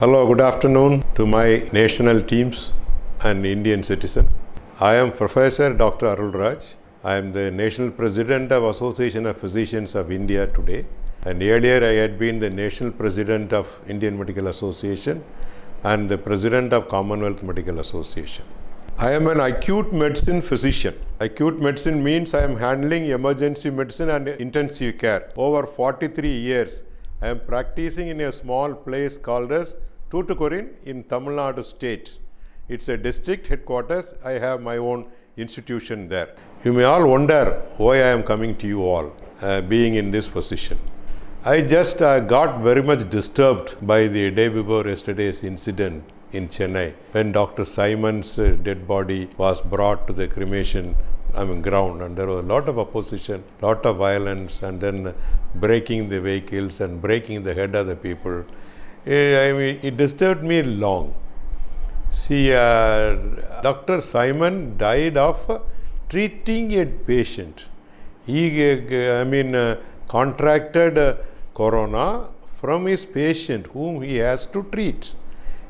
Hello, good afternoon to my national teams and Indian citizen. I am Professor Dr. Arul Raj. I am the National President of Association of Physicians of India today. And earlier I had been the National President of Indian Medical Association and the President of Commonwealth Medical Association. I am an acute medicine physician. Acute medicine means I am handling emergency medicine and intensive care. Over 43 years, I am practicing in a small place called as Tuticorin in Tamil Nadu state. It's a district headquarters. I have my own institution there. You may all wonder why I am coming to you all, being in this position. I just got very much disturbed by the day before yesterday's incident in Chennai when Dr. Simon's dead body was brought to the cremation ground, and there was a lot of opposition, lot of violence, and then breaking the vehicles and breaking the head of the people. It disturbed me long. See, Dr. Simon died of treating a patient. He contracted corona from his patient whom he has to treat.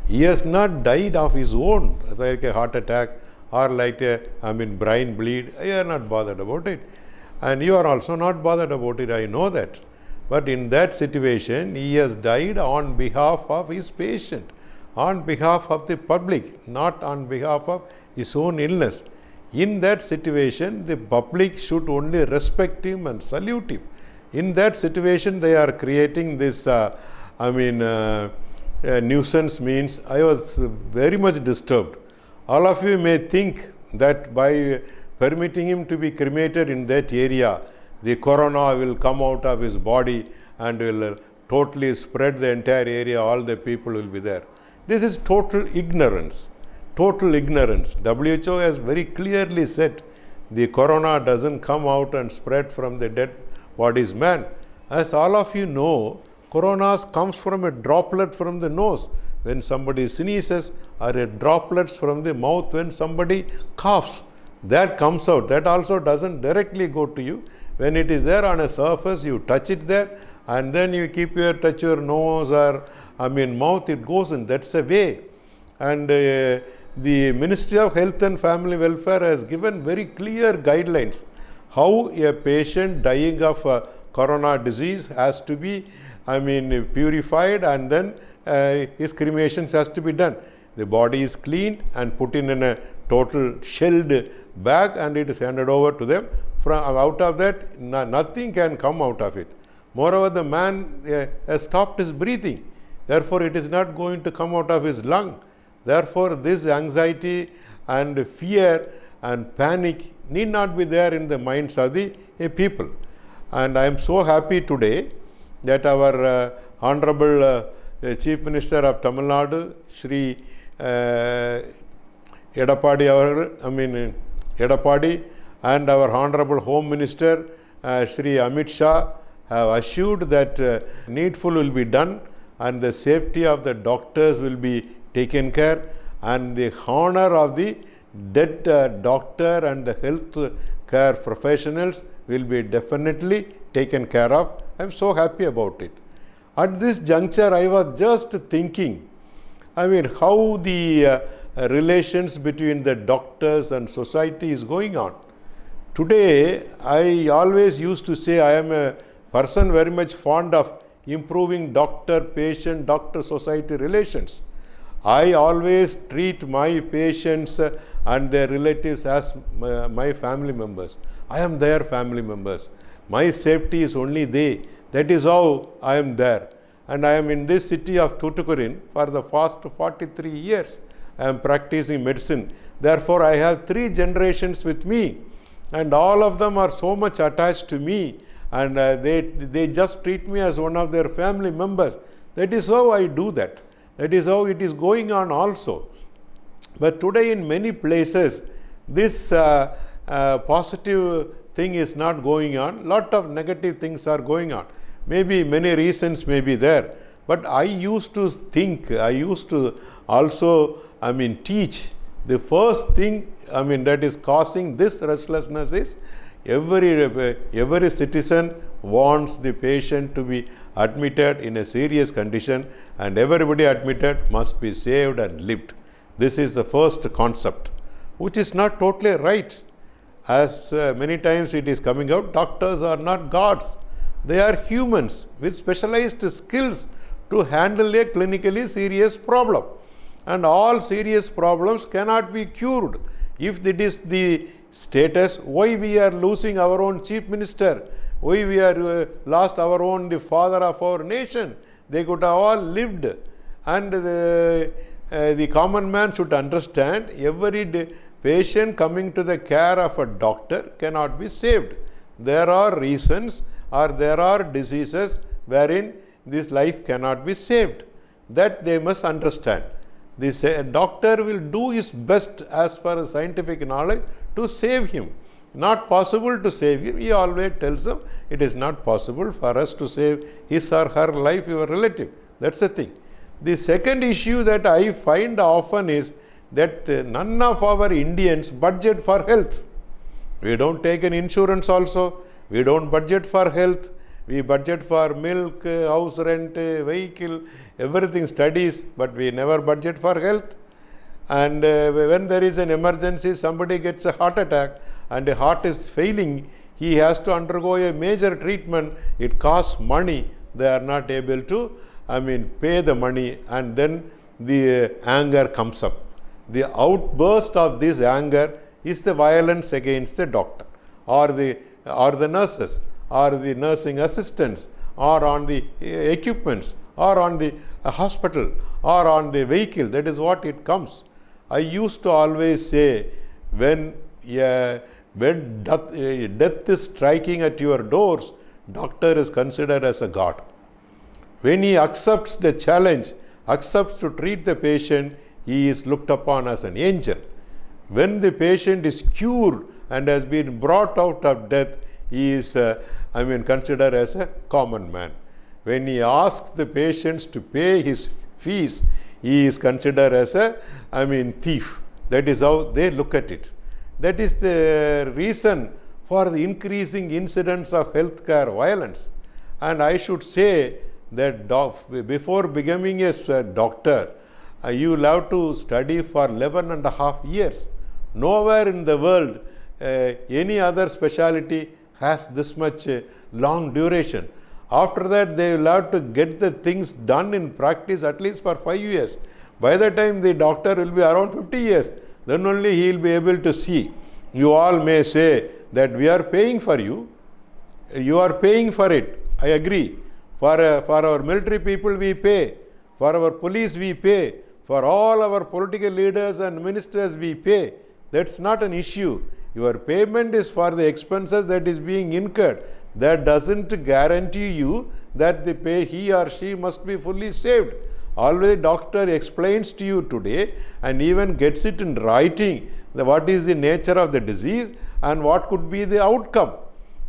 He has not died of his own, like a heart attack or like a brain bleed. You are not bothered about it. And you are also not bothered about it, I know that. But in that situation, he has died on behalf of his patient, on behalf of the public, not on behalf of his own illness. In that situation, the public should only respect him and salute him. In that situation, they are creating this, nuisance means. I was very much disturbed. All of you may think that by permitting him to be cremated in that area, the corona will come out of his body and will totally spread the entire area, all the people will be there. This is total ignorance. Total ignorance. WHO has very clearly said the corona doesn't come out and spread from the dead body's man. As all of you know, corona comes from a droplet from the nose when somebody sneezes, or a droplets from the mouth when somebody coughs. That comes out. That also doesn't directly go to you. When it is there on a surface, you touch it there, and then you touch your nose or mouth, it goes in. That's a way. And the Ministry of Health and Family Welfare has given very clear guidelines how a patient dying of corona disease has to be purified, and then his cremations has to be done. The body is cleaned and put in a total shelled bag, and it is handed over to them. Out of that, nothing can come out of it. Moreover, the man has stopped his breathing. Therefore, it is not going to come out of his lung. Therefore, this anxiety and fear and panic need not be there in the minds of the people. And I am so happy today that our Honorable Chief Minister of Tamil Nadu, Shri Edappadi, and our Honorable Home Minister, Shri Amit Shah, have assured that needful will be done and the safety of the doctors will be taken care, and the honor of the dead doctor and the health care professionals will be definitely taken care of. I am so happy about it. At this juncture, I was just thinking, how the relations between the doctors and society is going on. Today, I always used to say I am a person very much fond of improving doctor-patient, doctor-society relations. I always treat my patients and their relatives as my family members. I am their family members. My safety is only they. That is how I am there. And I am in this city of Tuticorin for the past 43 years. I am practicing medicine. Therefore, I have 3 generations with me. And all of them are so much attached to me. And they just treat me as one of their family members. That is how I do that. That is how it is going on also. But today in many places, this positive thing is not going on. Lot of negative things are going on. Maybe many reasons may be there. But I used to think, I used to also, teach. The first thing, that is causing this restlessness is every citizen wants the patient to be admitted in a serious condition, and everybody admitted must be saved and lived. This is the first concept, which is not totally right. As many times it is coming out, doctors are not gods. They are humans with specialized skills to handle a clinically serious problem. And all serious problems cannot be cured. If it is the status, why we are losing our own chief minister? Why we are lost our own the father of our nation? They could have all lived. And the common man should understand every patient coming to the care of a doctor cannot be saved. There are reasons or there are diseases wherein this life cannot be saved. That they must understand. This doctor will do his best as far as scientific knowledge to save him. Not possible to save him. He always tells them it is not possible for us to save his or her life, your relative. That's the thing. The second issue that I find often is that none of our Indians budget for health. We don't take an insurance also. We don't budget for health. We budget for milk, house rent, vehicle, everything, studies, but we never budget for health. And when there is an emergency, somebody gets a heart attack and the heart is failing, he has to undergo a major treatment. It costs money. They are not able to, pay the money, and then the anger comes up. The outburst of this anger is the violence against the doctor or the nurses or the nursing assistants or on the equipments or on the hospital or on the vehicle. That is what it comes. I used to always say, when death is striking at your doors, doctor is considered as a god. When he accepts the challenge, accepts to treat the patient, he is looked upon as an angel. When the patient is cured and has been brought out of death, he is considered as a common man. When he asks the patients to pay his fees, he is considered as a thief. That is how they look at it. That is the reason for the increasing incidence of healthcare violence. And I should say that before becoming a doctor, you will have to study for 11 and a half years. Nowhere in the world any other specialty has this much long duration. After that, they will have to get the things done in practice at least for 5 years. By the time the doctor will be around 50 years, then only he will be able to see. You all may say that we are paying for you. You are paying for it. I agree. For our military people we pay. For our police we pay. For all our political leaders and ministers we pay. That's not an issue. Your payment is for the expenses that is being incurred. That doesn't guarantee you that he or she must be fully saved. Always doctor explains to you today and even gets it in writing what is the nature of the disease and what could be the outcome.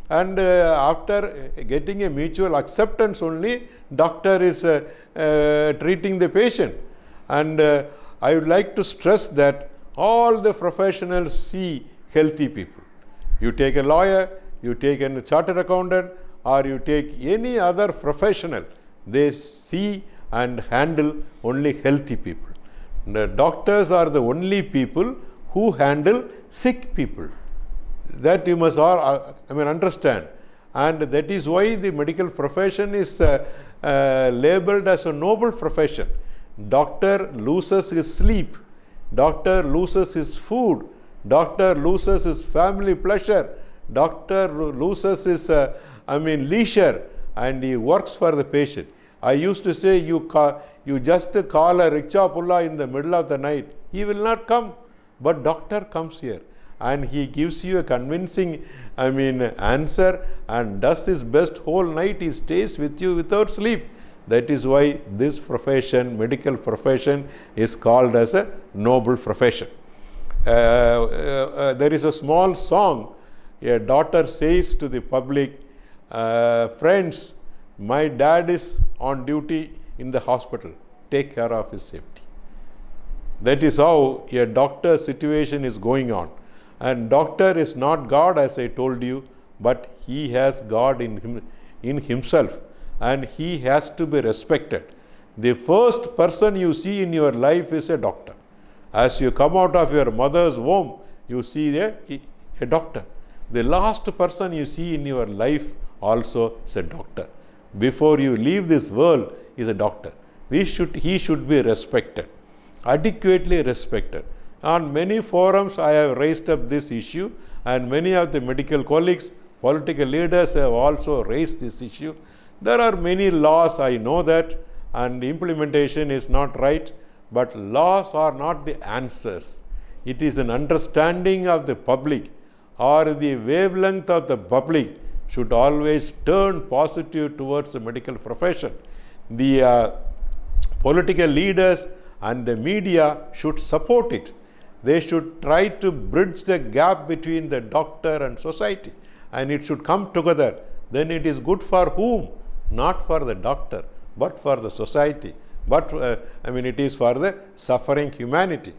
And after getting a mutual acceptance only, doctor is treating the patient. And I would like to stress that all the professionals see healthy people. You take a lawyer, you take a chartered accountant, or you take any other professional, they see and handle only healthy people. The doctors are the only people who handle sick people. That you must all understand. And that is why the medical profession is labeled as a noble profession. Doctor loses his sleep. Doctor loses his food. Doctor loses his family pleasure. Doctor loses his leisure, and he works for the patient. I used to say, you just call a rickshaw pulla in the middle of the night, he will not come. But doctor comes here and he gives you a convincing answer and does his best whole night. He stays with you without sleep. That is why this profession, medical profession, is called as a noble profession. There is a small song. A daughter says to the public, friends, my dad is on duty in the hospital. Take care of his safety. That is how a doctor's situation is going on. And doctor is not God, as I told you, but he has God in him, in himself and he has to be respected. The first person you see in your life is a doctor. As you come out of your mother's womb, you see a doctor. The last person you see in your life also is a doctor. Before you leave this world is a doctor. He should be respected, adequately respected. On many forums I have raised up this issue, and many of the medical colleagues, political leaders have also raised this issue. There are many laws, I know that, and implementation is not right, but laws are not the answers. It is an understanding of the public, or the wavelength of the public should always turn positive towards the medical profession. The political leaders and the media should support it. They should try to bridge the gap between the doctor and society, and it should come together. Then it is good for whom? Not for the doctor, but for the society. But it is for the suffering humanity.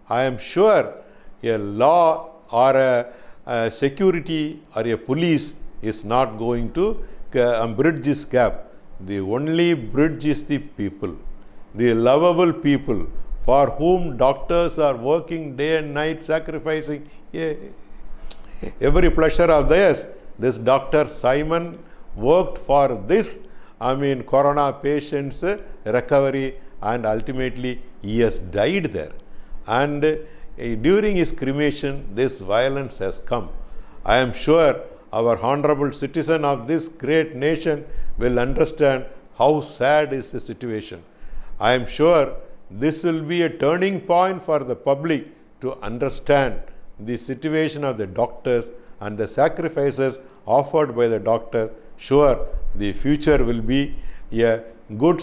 I am sure a law or a security or a police is not going to bridge this gap. The only bridge is the people, the lovable people for whom doctors are working day and night, sacrificing every pleasure of theirs. This Dr. Simon worked for this, corona patients' recovery, and ultimately he has died there. And during his cremation, this violence has come. I am sure our honorable citizen of this great nation will understand how sad is the situation. I am sure this will be a turning point for the public to understand the situation of the doctors and the sacrifices offered by the doctor. Sure, the future will be a good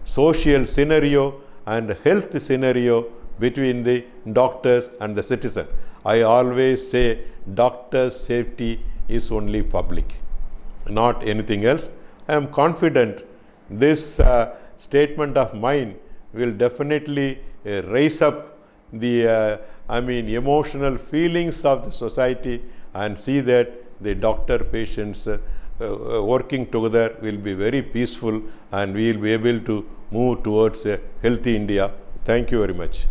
social scenario and health scenario between the doctors and the citizen. I always say doctors' safety is only public, not anything else. I am confident this statement of mine will definitely raise up the emotional feelings of the society, and see that the doctor patients working together will be very peaceful, and we will be able to move towards a healthy India. Thank you very much.